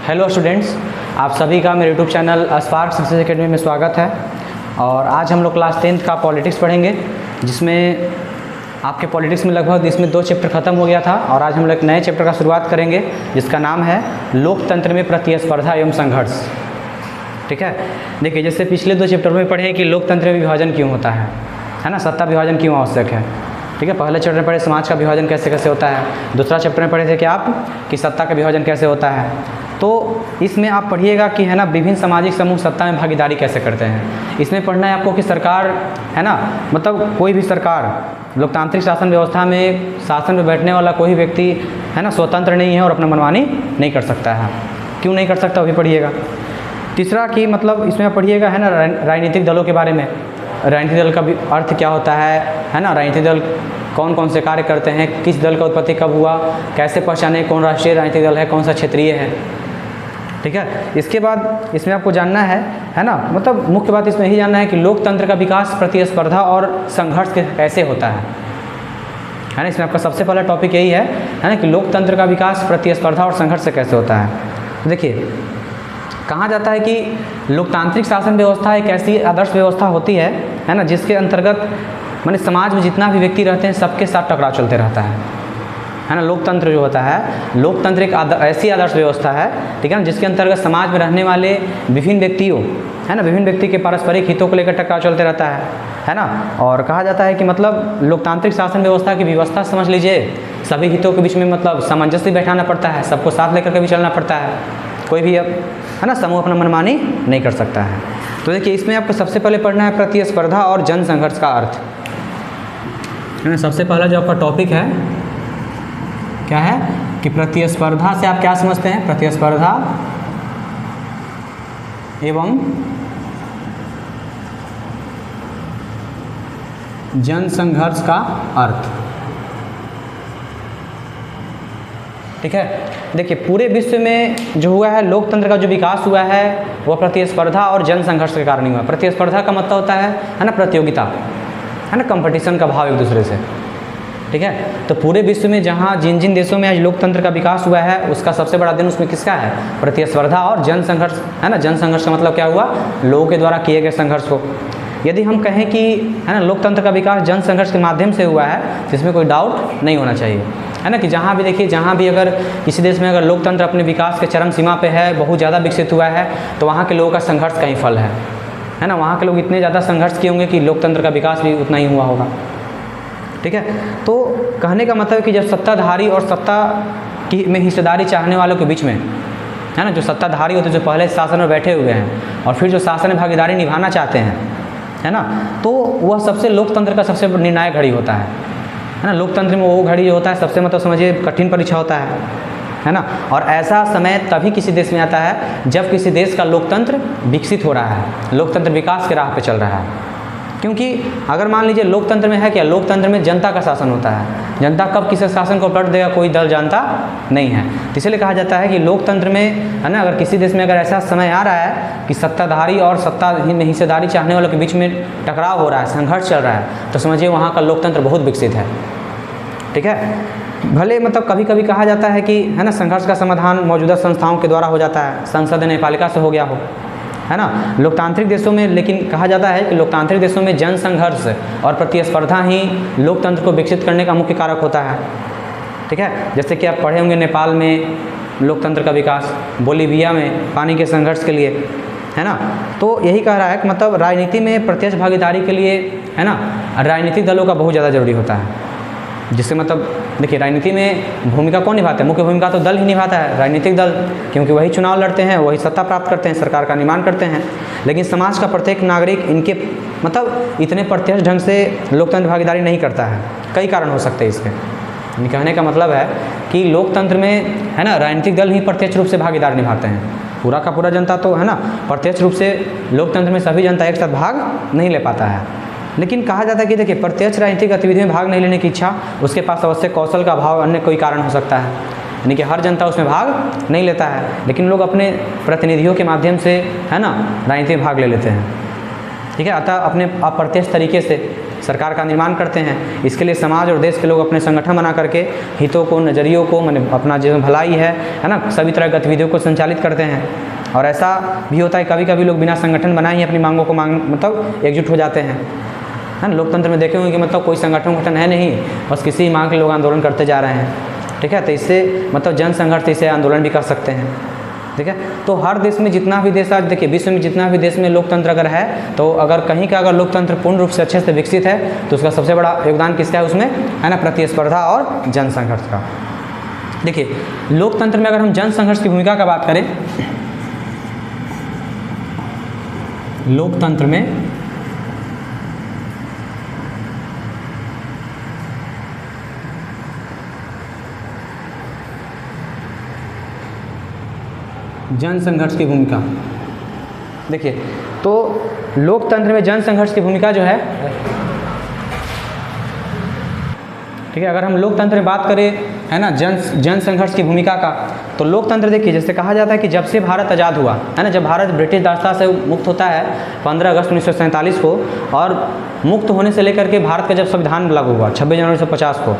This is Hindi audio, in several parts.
हेलो स्टूडेंट्स, आप सभी का मेरे YouTube channel spark success academy में स्वागत है। और आज हम लोग क्लास 10th का पॉलिटिक्स पढ़ेंगे, जिसमें आपके पॉलिटिक्स में लगभग इसमें 2 चैप्टर ख़त्म हो गया था और आज हम लोग एक नए चैप्टर का शुरुआत करेंगे जिसका नाम है लोकतंत्र में प्रतिस्पर्धा एवं संघर्ष। ठीक है, देखिए जैसे पिछले 2 चैप्टर में पढ़े कि लोकतंत्र में विभाजन क्यों होता है ना, सत्ता विभाजन क्यों आवश्यक है। ठीक है, पहले चैप्टर में पढ़े समाज का विभाजन कैसे कैसे होता है, दूसरा चैप्टर में पढ़े थे कि आप कि सत्ता का विभाजन कैसे होता है। तो इसमें आप पढ़िएगा कि है ना विभिन्न सामाजिक समूह सत्ता में भागीदारी कैसे करते हैं। इसमें पढ़ना है आपको कि सरकार है ना, मतलब कोई भी सरकार लोकतांत्रिक शासन व्यवस्था में शासन में बैठने वाला कोई व्यक्ति है ना स्वतंत्र नहीं है और अपना मनमानी नहीं कर सकता है। क्यों नहीं कर सकता वो भी पढ़िएगा। तीसरा कि मतलब इसमें पढ़िएगा है ना राजनीतिक दलों के बारे में, राजनीतिक दल का भी अर्थ क्या होता है ना, राजनीतिक दल कौन कौन से कार्य करते हैं, किस दल का उत्पत्ति कब हुआ, कैसे पहचाने कौन राष्ट्रीय राजनीतिक दल है, कौन सा क्षेत्रीय है। ठीक है, इसके बाद इसमें आपको जानना है ना, मतलब मुख्य बात इसमें यही जानना है कि लोकतंत्र का विकास प्रतिस्पर्धा और संघर्ष कैसे होता है ना। इसमें आपका सबसे पहला टॉपिक यही है ना कि लोकतंत्र का विकास प्रतिस्पर्धा और संघर्ष से कैसे होता है। तो देखिए कहा जाता है कि लोकतांत्रिक शासन व्यवस्था एक ऐसी आदर्श व्यवस्था होती है ना, जिसके अंतर्गत माने समाज में जितना भी व्यक्ति रहते हैं सबके साथ टकराव चलते रहता है ना। लोकतंत्र जो होता है, लोकतंत्र एक ऐसी आदर्श व्यवस्था है, ठीक है ना, जिसके अंतर्गत समाज में रहने वाले विभिन्न व्यक्तियों है ना, विभिन्न व्यक्ति के पारस्परिक हितों को लेकर टकराव चलते रहता है ना। और कहा जाता है कि मतलब लोकतांत्रिक शासन व्यवस्था की व्यवस्था समझ लीजिए, सभी हितों के बीच में मतलब सामंजस्य बैठाना पड़ता है, सबको साथ लेकर के भी चलना पड़ता है। कोई भी अब है ना समूह अपना मनमानी नहीं कर सकता है। तो देखिए इसमें आपको सबसे पहले पढ़ना है प्रतिस्पर्धा और जन संघर्ष का अर्थ है ना। सबसे पहला जो आपका टॉपिक है क्या है कि प्रतिस्पर्धा से आप क्या समझते हैं, प्रतिस्पर्धा एवं जन संघर्ष का अर्थ। ठीक है, देखिए पूरे विश्व में जो हुआ है लोकतंत्र का जो विकास हुआ है वह प्रतिस्पर्धा और जन संघर्ष के कारण ही हुआ। प्रतिस्पर्धा का मतलब होता है ना प्रतियोगिता, है ना, कंपटीशन का भाव एक दूसरे से। ठीक है, तो पूरे विश्व में जहाँ जिन जिन देशों में आज लोकतंत्र का विकास हुआ है उसका सबसे बड़ा दिन उसमें किसका है, प्रतिस्पर्धा और जन संघर्ष है ना। जन संघर्ष का मतलब क्या हुआ, लोगों के द्वारा किए गए संघर्ष को। यदि हम कहें कि है ना लोकतंत्र का विकास जन संघर्ष के माध्यम से हुआ है तो इसमें कोई डाउट नहीं होना चाहिए, है ना। कि जहाँ भी देखिए, जहाँ भी अगर किसी देश में अगर लोकतंत्र अपने विकास के चरम सीमा पे है, बहुत ज़्यादा विकसित हुआ है, तो वहाँ के लोगों का संघर्ष का ही फल है ना। वहाँ के लोग इतने ज़्यादा संघर्ष किए होंगे कि लोकतंत्र का विकास भी उतना ही हुआ होगा। ठीक है, तो कहने का मतलब कि जब सत्ताधारी और सत्ता की में हिस्सेदारी चाहने वालों के बीच में है ना, जो सत्ताधारी होते हैं जो पहले शासन में बैठे हुए हैं और फिर जो शासन में भागीदारी निभाना चाहते हैं है ना, तो वह सबसे लोकतंत्र का सबसे निर्णायक घड़ी होता है ना। लोकतंत्र में वो घड़ी जो होता है सबसे मतलब समझिए कठिन परीक्षा होता है ना। और ऐसा समय तभी किसी देश में आता है जब किसी देश का लोकतंत्र विकसित हो रहा है, लोकतंत्र विकास के राह पे चल रहा है। क्योंकि अगर मान लीजिए लोकतंत्र में है क्या, लोकतंत्र में जनता का शासन होता है, जनता कब किसी शासन को पलट देगा कोई दल जानता नहीं है। तो इसलिए कहा जाता है कि लोकतंत्र में है ना, अगर किसी देश में अगर ऐसा समय आ रहा है कि सत्ताधारी और सत्ता में हिस्सेदारी चाहने वालों के बीच में टकराव हो रहा है, संघर्ष चल रहा है, तो समझिए वहाँ का लोकतंत्र बहुत विकसित है। ठीक है, भले मतलब कभी कभी कहा जाता है कि है ना संघर्ष का समाधान मौजूदा संस्थाओं के द्वारा हो जाता है, संसद न्यायपालिका से हो गया हो, है ना, लोकतांत्रिक देशों में। लेकिन कहा जाता है कि लोकतांत्रिक देशों में जन संघर्ष और प्रतिस्पर्धा ही लोकतंत्र को विकसित करने का मुख्य कारक होता है। ठीक है, जैसे कि आप पढ़े होंगे नेपाल में लोकतंत्र का विकास, बोलीविया में पानी के संघर्ष के लिए, है ना। तो यही कह रहा है कि मतलब राजनीति में प्रत्यक्ष भागीदारी के लिए है ना राजनीतिक दलों का बहुत ज़्यादा जरूरी होता है। जिससे मतलब देखिए राजनीति में भूमिका कौन निभाता है, मुख्य भूमिका तो दल ही निभाता है, राजनीतिक दल, क्योंकि वही चुनाव लड़ते हैं, वही सत्ता प्राप्त करते हैं, सरकार का निर्माण करते हैं। लेकिन समाज का प्रत्येक नागरिक इनके मतलब इतने प्रत्यक्ष ढंग से लोकतंत्र भागीदारी नहीं करता है। कई कारण हो सकते हैं इसके। कहने का मतलब है कि लोकतंत्र में है ना राजनीतिक दल ही प्रत्यक्ष रूप से भागीदार निभाते हैं, पूरा का पूरा जनता तो है ना प्रत्यक्ष रूप से लोकतंत्र में सभी जनता एक साथ भाग नहीं ले पाता है। लेकिन कहा जाता है कि देखिए प्रत्यक्ष राजनीतिक गतिविधि में भाग नहीं लेने की इच्छा, उसके पास अवश्य कौशल का अभाव, अन्य कोई कारण हो सकता है। यानी कि हर जनता उसमें भाग नहीं लेता है, लेकिन लोग अपने प्रतिनिधियों के माध्यम से है ना राजनीति में भाग ले लेते हैं। ठीक है, अतः अपने अप्रत्यक्ष तरीके से सरकार का निर्माण करते हैं। इसके लिए समाज और देश के लोग अपने संगठन बना करके हितों को, नज़रियों को, माने अपना जो भलाई है ना, सभी तरह गतिविधियों को संचालित करते हैं। और ऐसा भी होता है कभी कभी लोग बिना संगठन बनाए ही अपनी मांगों को मतलब एकजुट हो जाते हैं, है ना। लोकतंत्र में देखे होंगे कि मतलब कोई संगठन है नहीं, बस किसी मांग के लोग आंदोलन करते जा रहे हैं, ठीक है। तो इससे मतलब जन संघर्ष, इसे आंदोलन भी कर सकते हैं, ठीक है। तो हर देश में जितना भी देश, आज देखिए विश्व में जितना भी देश में लोकतंत्र अगर है, तो अगर कहीं का अगर लोकतंत्र पूर्ण रूप से अच्छे से विकसित है तो उसका सबसे बड़ा योगदान किसका है उसमें, है ना, प्रतिस्पर्धा और जन संघर्ष का। देखिए लोकतंत्र में अगर हम जन संघर्ष की भूमिका का बात करें, लोकतंत्र में जन संघर्ष की भूमिका, देखिए तो लोकतंत्र में जन संघर्ष की भूमिका जो है, ठीक है। अगर हम लोकतंत्र में बात करें, है ना, जन संघर्ष की भूमिका का, तो लोकतंत्र देखिए जैसे कहा जाता है कि जब से भारत आज़ाद हुआ, है ना, जब भारत ब्रिटिश दासता से मुक्त होता है 15 अगस्त 1947 को, और मुक्त होने से लेकर के भारत का जब संविधान लागू हुआ 26 जनवरी 1950 को,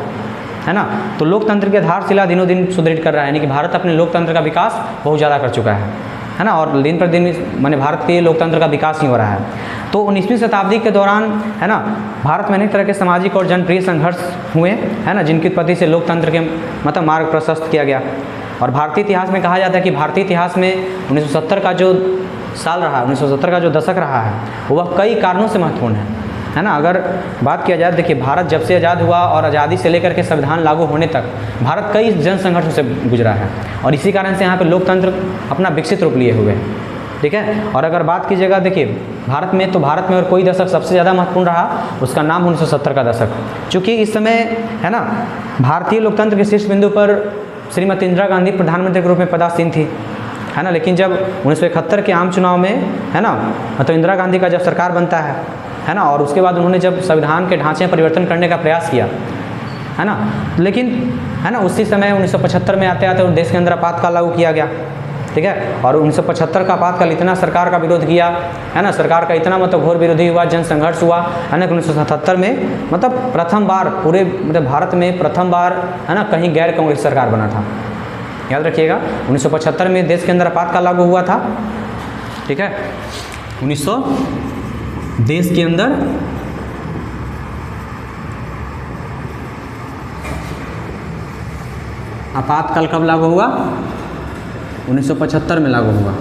है ना, तो लोकतंत्र की आधारशिला दिनों दिन सुदृढ़ कर रहा है, यानी कि भारत अपने लोकतंत्र का विकास बहुत ज़्यादा कर चुका है ना। और दिन पर दिन माने भारत के लोकतंत्र का विकास ही हो रहा है। तो 19वीं शताब्दी के दौरान, है ना, भारत में अनेक तरह के सामाजिक और जनप्रिय संघर्ष हुए, है ना, जिनकी उत्पत्ति से लोकतंत्र के मतलब मार्ग प्रशस्त किया गया। और भारतीय इतिहास में कहा जाता है कि भारतीय इतिहास में 1970 का जो साल रहा, 1970 का जो दशक रहा है, वह कई कारणों से महत्वपूर्ण है ना। अगर बात किया जाए, देखिए भारत जब से आज़ाद हुआ और आज़ादी से लेकर के संविधान लागू होने तक भारत कई जन संघर्षों से गुजरा है, और इसी कारण से यहाँ पे लोकतंत्र अपना विकसित रूप लिए हुए हैं, ठीक है। और अगर बात कीजिएगा, देखिए भारत में, तो भारत में और कोई दशक सबसे ज़्यादा महत्वपूर्ण रहा, उसका नाम 1970 का दशक, चूँकि इस समय, है ना, भारतीय लोकतंत्र के शीर्ष बिंदु पर श्रीमती इंदिरा गांधी प्रधानमंत्री के रूप में पदासीन थी, है ना। लेकिन जब 1971 के आम चुनाव में, है ना, मतलब इंदिरा गांधी का जब सरकार बनता है ना, और उसके बाद उन्होंने जब संविधान के ढांचे में परिवर्तन करने का प्रयास किया, है ना, लेकिन, है ना, उसी समय 1975 में आते आते देश के अंदर आपातकाल लागू किया गया, ठीक है। और 1975 का आपातकाल इतना सरकार का विरोध किया, है ना, सरकार का इतना मतलब घोर विरोधी हुआ, जन संघर्ष हुआ, है ना। 1977 में मतलब प्रथम बार पूरे मतलब भारत में प्रथम बार, है ना, कहीं गैर कांग्रेस सरकार बना था, याद रखिएगा। 1975 में देश के अंदर आपातकाल लागू हुआ था, ठीक है। देश के अंदर आपातकाल कब लागू हुआ, 1975 में लागू हुआ,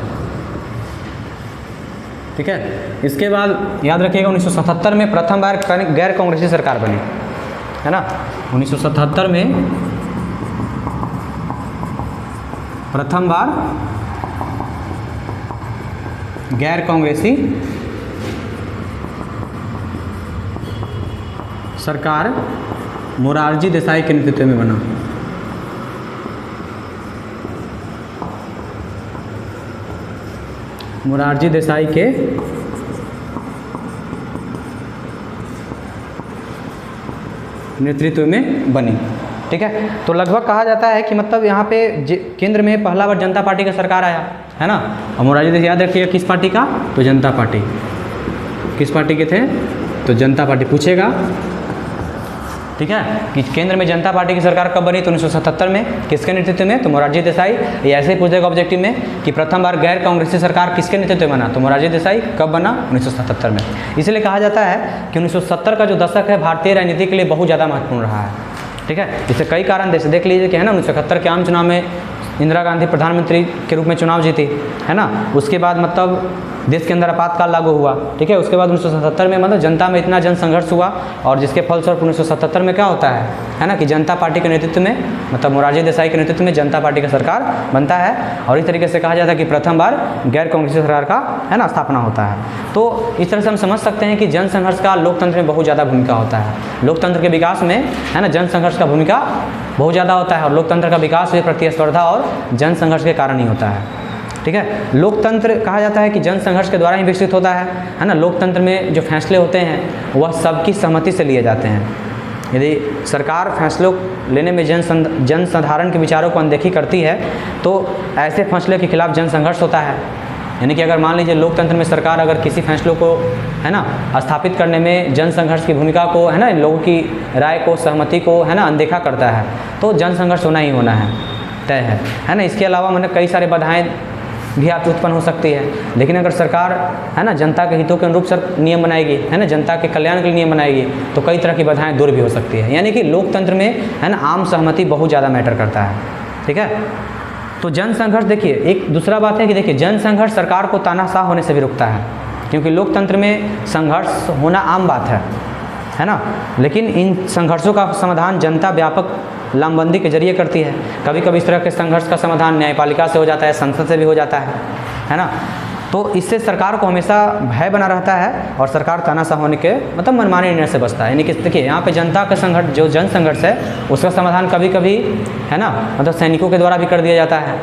ठीक है। इसके बाद याद रखिएगा 1977 में प्रथम बार गैर कांग्रेसी सरकार बनी, है ना। 1977 में प्रथम बार गैर कांग्रेसी सरकार मोरारजी देसाई के नेतृत्व में बना, मोरारजी देसाई के नेतृत्व में बनी, ठीक है। तो लगभग कहा जाता है कि मतलब यहाँ पे केंद्र में पहला बार जनता पार्टी का सरकार आया, है ना। और मोरारजी देसाई याद रखिएगा किस पार्टी का, तो जनता पार्टी, किस पार्टी के थे, तो जनता पार्टी पूछेगा, ठीक है, कि केंद्र में जनता पार्टी की सरकार कब बनी, तो 1977 में, किसके नेतृत्व में, तो मोरारजी देसाई। ये ऐसे ही पूछेगा ऑब्जेक्टिव में कि प्रथम बार गैर कांग्रेसी सरकार किसके नेतृत्व में बना, तो मोरारजी देसाई कब बना, 1977 में। इसलिए कहा जाता है कि 1970 का जो दशक है भारतीय राजनीति के लिए बहुत ज़्यादा महत्वपूर्ण रहा है, ठीक है। इससे कई कारण देख लीजिए कि, है ना, 1971 के आम चुनाव में इंदिरा गांधी प्रधानमंत्री के रूप में चुनाव जीती, है ना। उसके बाद मतलब देश के अंदर आपातकाल लागू हुआ, ठीक है। उसके बाद 1977 में मतलब जनता में इतना जन संघर्ष हुआ, और जिसके फलस्वरूप 1977 में क्या होता है ना, कि जनता पार्टी के नेतृत्व में, मतलब मोरारजी देसाई के नेतृत्व में जनता पार्टी का सरकार बनता है। और इस तरीके से कहा जाता है कि प्रथम बार गैर कांग्रेसी सरकार का, है ना, स्थापना होता है। तो इस तरह से हम समझ सकते हैं कि जन संघर्ष का लोकतंत्र में बहुत ज़्यादा भूमिका होता है। लोकतंत्र के विकास में, है ना, जन संघर्ष का भूमिका बहुत ज़्यादा होता है, और लोकतंत्र का विकास भी प्रतिस्पर्धा और जन संघर्ष के कारण ही होता है, ठीक है। लोकतंत्र कहा जाता है कि जन संघर्ष के द्वारा ही विकसित होता है ना। लोकतंत्र में जो फैसले होते हैं वह सबकी सहमति से लिए जाते हैं। यदि सरकार फैसलों लेने में जन साधारण के विचारों को अनदेखी करती है तो ऐसे फैसले के खिलाफ जन संघर्ष होता यानी कि अगर मान लीजिए लोकतंत्र में सरकार अगर किसी फैसलों को है ना स्थापित करने में जन संघर्ष की भूमिका को है ना लोगों की राय को सहमति को है ना अनदेखा करता है तो जन संघर्ष होना ही होना है, तय है ना। इसके अलावा मतलब कई सारे बाधाएं भी आपकी उत्पन्न हो सकती है, लेकिन अगर सरकार है ना जनता के हितों के अनुरूप सर नियम बनाएगी है ना, जनता के कल्याण के लिए नियम बनाएगी तो कई तरह की बाधाएं दूर भी हो सकती है। यानी कि लोकतंत्र में है ना आम सहमति बहुत ज़्यादा मैटर करता है, ठीक है। तो जन संघर्ष देखिए एक दूसरा बात है कि देखिए जन संघर्ष सरकार को तानाशाह होने से भी रोकता है, क्योंकि लोकतंत्र में संघर्ष होना आम बात है ना, लेकिन इन संघर्षों का समाधान जनता व्यापक लामबंदी के जरिए करती है। कभी कभी इस तरह के संघर्ष का समाधान न्यायपालिका से हो जाता है, संसद से भी हो जाता है ना। तो इससे सरकार को हमेशा भय बना रहता है और सरकार तानाशाह होने के मतलब मनमाने निर्णय से बचता है। यानी कि देखिए यहाँ पे जनता का संघर्ष जो जन संघर्ष है उसका समाधान कभी कभी है ना मतलब सैनिकों के द्वारा भी कर दिया जाता है,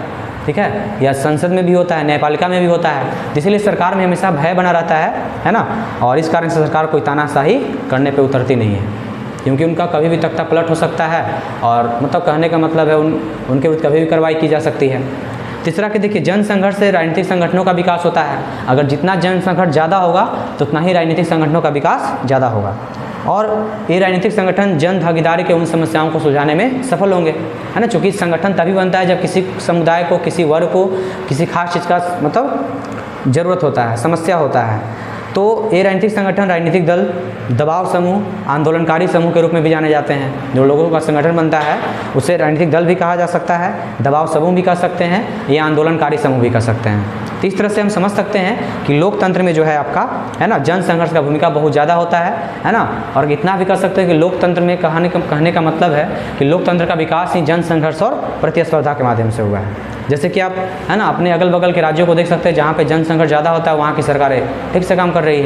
ठीक है, या संसद में भी होता है, न्यायपालिका में भी होता है। इसलिए सरकार में हमेशा भय बना रहता है ना, और इस कारण से सरकार कोई तानाशाही करने पर उतरती नहीं है, क्योंकि उनका कभी भी तख्ता पलट हो सकता है और मतलब कहने का मतलब है उनके विरुद्ध कभी भी कार्रवाई की जा सकती है। तीसरा कि देखिए जन संघर्ष से राजनीतिक संगठनों का विकास होता है। अगर जितना जन संघर्ष ज़्यादा होगा तो उतना ही राजनीतिक संगठनों का विकास ज़्यादा होगा और ये राजनीतिक संगठन जन भागीदारी के उन समस्याओं को सुलझाने में सफल होंगे, है ना। चूँकि संगठन तभी बनता है जब किसी समुदाय को, किसी वर्ग को किसी खास चीज़ का मतलब ज़रूरत होता है, समस्या होता है। तो ये राजनीतिक संगठन, राजनीतिक दल, दबाव समूह, आंदोलनकारी समूह के रूप में भी जाने जाते हैं। जो लोगों का संगठन बनता है उसे राजनीतिक दल भी कहा जा सकता है, दबाव समूह भी कह सकते हैं या आंदोलनकारी समूह भी कह सकते हैं। तो इस तरह से हम समझ सकते हैं कि लोकतंत्र में जो है आपका है ना जन संघर्ष का भूमिका बहुत ज़्यादा होता है ना। और इतना भी कह सकते हैं कि लोकतंत्र में कहने का मतलब है कि लोकतंत्र का विकास ही जन संघर्ष और प्रतिस्पर्धा के माध्यम से हुआ है। जैसे कि आप है ना अपने अगल बगल के राज्यों को देख सकते हैं, जहाँ पे जन संघर्ष ज़्यादा होता है वहाँ की सरकारें ठीक से काम कर रही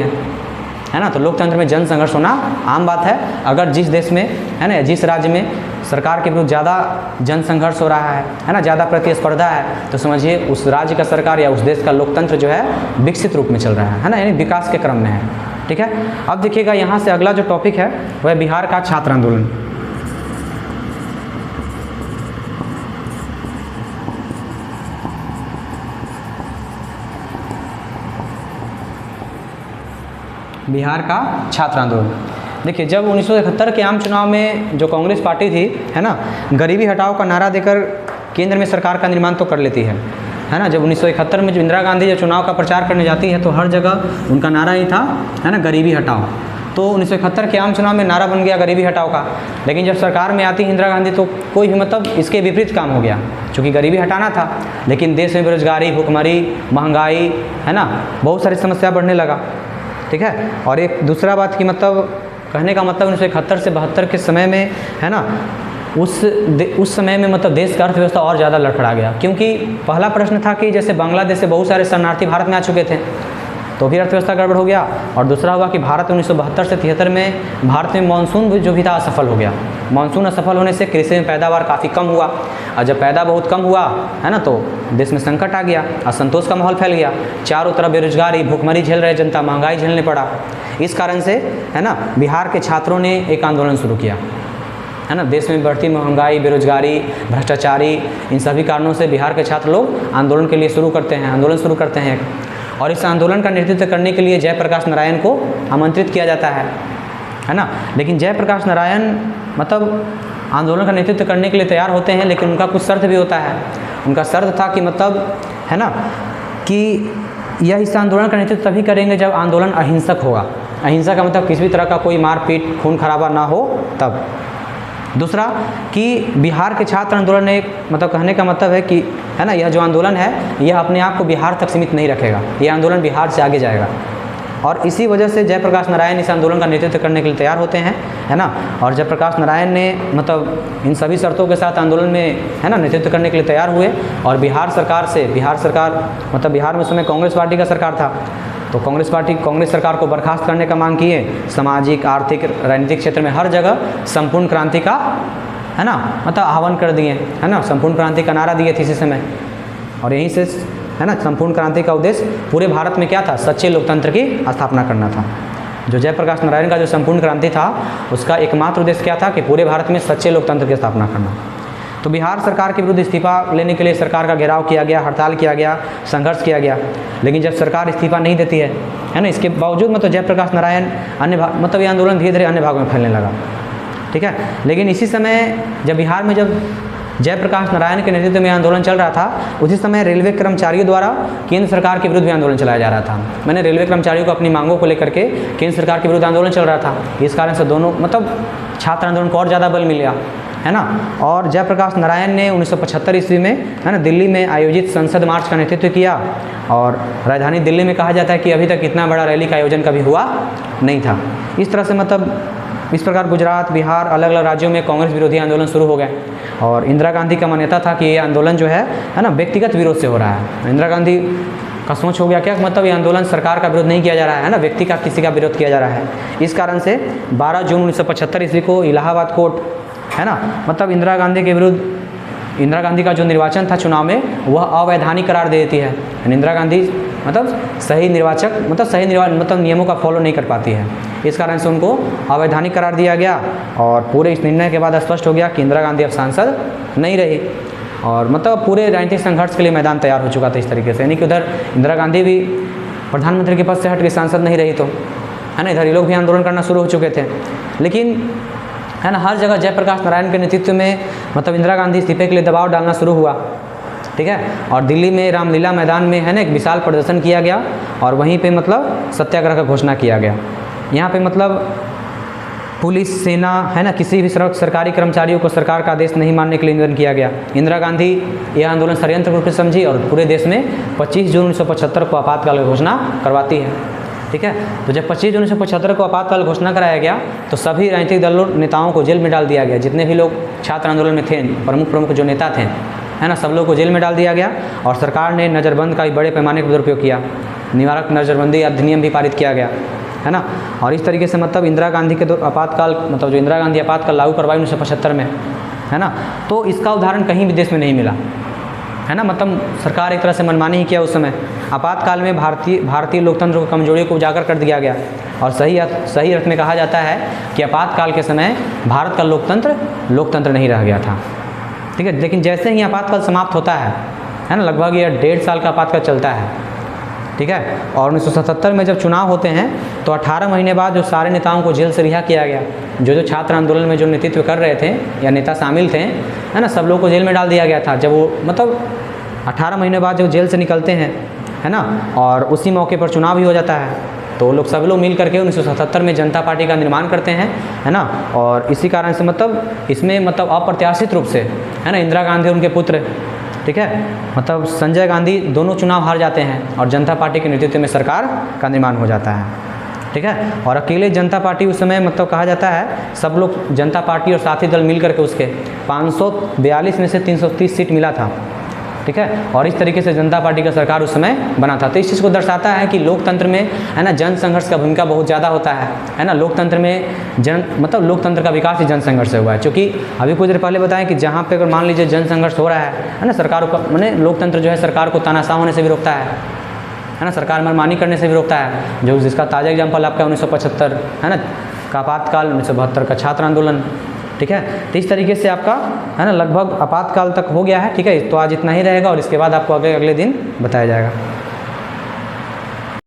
है ना। तो लोकतंत्र में जन संघर्ष होना आम बात है। अगर जिस देश में है ना जिस राज्य में सरकार के विरुद्ध ज़्यादा जन संघर्ष हो रहा है ना, ज़्यादा प्रतिस्पर्धा है, तो समझिए उस राज्य का सरकार या उस देश का लोकतंत्र जो है विकसित रूप में चल रहा है ना, यानी विकास के क्रम में है, ठीक है। अब देखिएगा यहाँ से अगला जो टॉपिक है वह बिहार का छात्र आंदोलन। बिहार का छात्र आंदोलन। देखिए जब 1971 के आम चुनाव में जो कांग्रेस पार्टी थी है ना, गरीबी हटाओ का नारा देकर केंद्र में सरकार का निर्माण तो कर लेती है ना। जब 1971 में जो इंदिरा गांधी जब चुनाव का प्रचार करने जाती है तो हर जगह उनका नारा ही था है ना गरीबी हटाओ। तो 1971 के आम चुनाव में नारा बन गया गरीबी हटाओ का, लेकिन जब सरकार में आती इंदिरा गांधी तो कोई भी मतलब इसके विपरीत काम हो गया। चूँकि गरीबी हटाना था लेकिन देश में बेरोजगारी, भुखमरी, महंगाई है ना बहुत सारी समस्या बढ़ने लगा, ठीक है। और एक दूसरा बात की मतलब कहने का मतलब 1971 से 72 के समय में है ना उस समय में मतलब देश का अर्थव्यवस्था और ज़्यादा लड़खड़ा गया, क्योंकि पहला प्रश्न था कि जैसे बांग्लादेश से बहुत सारे शरणार्थी भारत में आ चुके थे तो भी अर्थव्यवस्था गड़बड़ हो गया। और दूसरा हुआ कि भारत 1972 से 73 में भारत में मानसून जो भी था असफल हो गया। मानसून असफल होने से कृषि में पैदावार काफ़ी कम हुआ, और जब पैदा बहुत कम हुआ है ना तो देश में संकट आ गया, असंतोष का माहौल फैल गया, चारों तरफ बेरोजगारी, भूखमरी झेल रहे जनता, महंगाई झेलने पड़ा। इस कारण से है ना बिहार के छात्रों ने एक आंदोलन शुरू किया है ना। देश में बढ़ती महंगाई, बेरोजगारी, भ्रष्टाचारी, इन सभी कारणों से बिहार के छात्र लोग आंदोलन के लिए आंदोलन शुरू करते हैं। और इस आंदोलन का नेतृत्व करने के लिए जयप्रकाश नारायण को आमंत्रित किया जाता है ना। लेकिन जयप्रकाश नारायण मतलब आंदोलन का नेतृत्व करने के लिए तैयार होते हैं, लेकिन उनका कुछ शर्त भी होता है। उनका शर्त था कि मतलब है ना कि यह इस आंदोलन का नेतृत्व तभी करेंगे जब आंदोलन अहिंसक होगा। अहिंसा का मतलब किसी भी तरह का कोई मारपीट, खून खराबा ना हो तब। दूसरा कि बिहार के छात्र आंदोलन ने मतलब कहने का मतलब है कि है ना यह जो आंदोलन है यह अपने आप को बिहार तक सीमित नहीं रखेगा, यह आंदोलन बिहार से आगे जाएगा। और इसी वजह से जयप्रकाश नारायण इस आंदोलन का नेतृत्व करने के लिए तैयार होते हैं है ना। और जयप्रकाश नारायण ने मतलब इन सभी शर्तों के साथ आंदोलन में है ना नेतृत्व करने के लिए तैयार हुए। और बिहार सरकार मतलब बिहार में उस समय कांग्रेस पार्टी का सरकार था, तो कांग्रेस सरकार को बर्खास्त करने का मांग किए। सामाजिक, आर्थिक, राजनीतिक क्षेत्र में हर जगह संपूर्ण क्रांति का है ना मतलब आह्वान कर दिए है ना, संपूर्ण क्रांति का नारा दिए थे इसी समय। और यहीं से है ना संपूर्ण क्रांति का उद्देश्य पूरे भारत में क्या था, सच्चे लोकतंत्र की स्थापना करना था। जो जयप्रकाश नारायण का जो संपूर्ण क्रांति था उसका एकमात्र उद्देश्य क्या था कि पूरे भारत में सच्चे लोकतंत्र की स्थापना करना। तो बिहार सरकार के विरुद्ध इस्तीफा लेने के लिए सरकार का घेराव किया गया, हड़ताल किया गया, संघर्ष किया गया, लेकिन जब सरकार इस्तीफा नहीं देती है ना, इसके बावजूद मतलब जयप्रकाश नारायण मतलब ये आंदोलन धीरे धीरे अन्य भागों में फैलने लगा, ठीक है। लेकिन इसी समय जब बिहार में जब जयप्रकाश नारायण के नेतृत्व में आंदोलन चल रहा था, उसी समय रेलवे कर्मचारियों द्वारा केंद्र सरकार के विरुद्ध भी आंदोलन चलाया जा रहा था। मैंने रेलवे कर्मचारियों को अपनी मांगों को लेकर के केंद्र सरकार के विरुद्ध आंदोलन चल रहा था, इस कारण से दोनों मतलब छात्र आंदोलन को और ज़्यादा बल मिला, है ना। और जयप्रकाश नारायण ने 1975 ईस्वी में, है ना, दिल्ली में आयोजित संसद मार्च का नेतृत्व किया, और राजधानी दिल्ली में कहा जाता है कि अभी तक इतना बड़ा रैली का आयोजन कभी हुआ नहीं था। इस तरह से मतलब इस प्रकार गुजरात, बिहार, अलग अलग राज्यों में कांग्रेस विरोधी आंदोलन शुरू हो गए, और इंदिरा गांधी का मान्यता था कि ये आंदोलन जो है ना, व्यक्तिगत विरोध से हो रहा है। इंदिरा गांधी का सोच हो गया क्या, मतलब ये आंदोलन सरकार का विरोध नहीं किया जा रहा है ना, व्यक्ति का किसी का विरोध किया जा रहा है। इस कारण से 12 जून 1975 ईस्वी को इलाहाबाद कोर्ट, है ना, मतलब इंदिरा गांधी के विरुद्ध, इंदिरा गांधी का जो निर्वाचन था चुनाव में, वह अवैधानिक करार दे देती है। इंदिरा गांधी मतलब सही नियमों का फॉलो नहीं कर पाती है, इस कारण से उनको अवैधानिक करार दिया गया, और पूरे इस निर्णय के बाद स्पष्ट हो गया कि इंदिरा गांधी अब सांसद नहीं रही, और मतलब पूरे राजनीतिक संघर्ष के लिए मैदान तैयार हो चुका था इस तरीके से। यानी कि उधर इंदिरा गांधी भी प्रधानमंत्री के पद से हट के सांसद नहीं रही, तो है ना, इधर ये लोग भी आंदोलन करना शुरू हो चुके थे। लेकिन है ना, हर जगह जयप्रकाश नारायण के नेतृत्व में मतलब इंदिरा गांधी इस्तीफे के लिए दबाव डालना शुरू हुआ, ठीक है। और दिल्ली में रामलीला मैदान में, है ना, एक विशाल प्रदर्शन किया गया, और वहीं पे मतलब सत्याग्रह का घोषणा किया गया। यहाँ पे मतलब पुलिस, सेना, है ना, किसी भी सरकारी कर्मचारियों को सरकार का आदेश नहीं मानने के लिए निवेदन किया गया। इंदिरा गांधी यह आंदोलन षड्यंत्र रूप से समझी, और पूरे देश में 25 जून 1975 को आपातकाल की घोषणा करवाती है, ठीक है। तो जब 25 जून 1975 को आपातकाल घोषणा कराया गया, तो सभी राजनीतिक दलों नेताओं को जेल में डाल दिया गया। जितने भी लोग छात्र आंदोलन में थे, प्रमुख जो नेता थे, है ना, सब लोग को जेल में डाल दिया गया, और सरकार ने नज़रबंद का भी बड़े पैमाने पर दुरुपयोग किया। निवारक नज़रबंदी अधिनियम भी पारित किया गया, है ना। और इस तरीके से मतलब इंदिरा गांधी के आपातकाल, मतलब जो इंदिरा गांधी आपातकाल लागू करवाई 1975 में, है ना, तो इसका उदाहरण कहीं भी देश में नहीं मिला, है ना। मतलब सरकार एक तरह से मनमानी ही किया उस समय। आपातकाल में भारतीय लोकतंत्र की कमजोरी को उजागर कर दिया गया, और सही अर्थ में कहा जाता है कि आपातकाल के समय भारत का लोकतंत्र नहीं रह गया था, ठीक है। लेकिन जैसे ही आपातकाल समाप्त होता है ना, लगभग ये 1.5 साल का आपातकाल चलता है, ठीक है। और 1977 में जब चुनाव होते हैं, तो 18 महीने बाद जो सारे नेताओं को जेल से रिहा किया गया, जो छात्र आंदोलन में जो नेतृत्व कर रहे थे या नेता शामिल थे, है ना, सब लोगों को जेल में डाल दिया गया था। जब वो मतलब 18 महीने बाद जब जेल से निकलते हैं, है ना, और उसी मौके पर चुनाव भी हो जाता है, तो लोग सब लोग मिल करके 1977 में जनता पार्टी का निर्माण करते हैं, है ना। और इसी कारण से मतलब इसमें मतलब अप्रत्याशित रूप से, है ना, इंदिरा गांधी और उनके पुत्र, ठीक है, मतलब संजय गांधी दोनों चुनाव हार जाते हैं, और जनता पार्टी के नेतृत्व में सरकार का निर्माण हो जाता है, ठीक है। और अकेले जनता पार्टी उस समय मतलब कहा जाता है सब लोग जनता पार्टी और साथी दल मिल करके उसके 542 में से 330 सीट मिला था, ठीक है। और इस तरीके से जनता पार्टी का सरकार उस समय बना था। तो इस चीज़ को दर्शाता है कि लोकतंत्र में, है ना, जन संघर्ष का भूमिका बहुत ज़्यादा होता है ना। लोकतंत्र में मतलब लोकतंत्र का विकास ही जन संघर्ष से हुआ है। क्योंकि अभी कुछ देर पहले बताएं कि जहाँ पे अगर मान लीजिए जन संघर्ष हो रहा है ना, सरकार को मैंने लोकतंत्र जो है सरकार को तानाशाह होने से भी रोकता है ना, सरकार मनमानी करने से भी रोकता है। जो जिसका ताज़ा एग्जाम्पल आपका 1975, है ना, का आपातकाल, 1972 का छात्र आंदोलन, ठीक है। तो इस तरीके से आपका, है ना, लगभग आपातकाल तक हो गया है, ठीक है। तो आज इतना ही रहेगा, और इसके बाद आपको अगले दिन बताया जाएगा।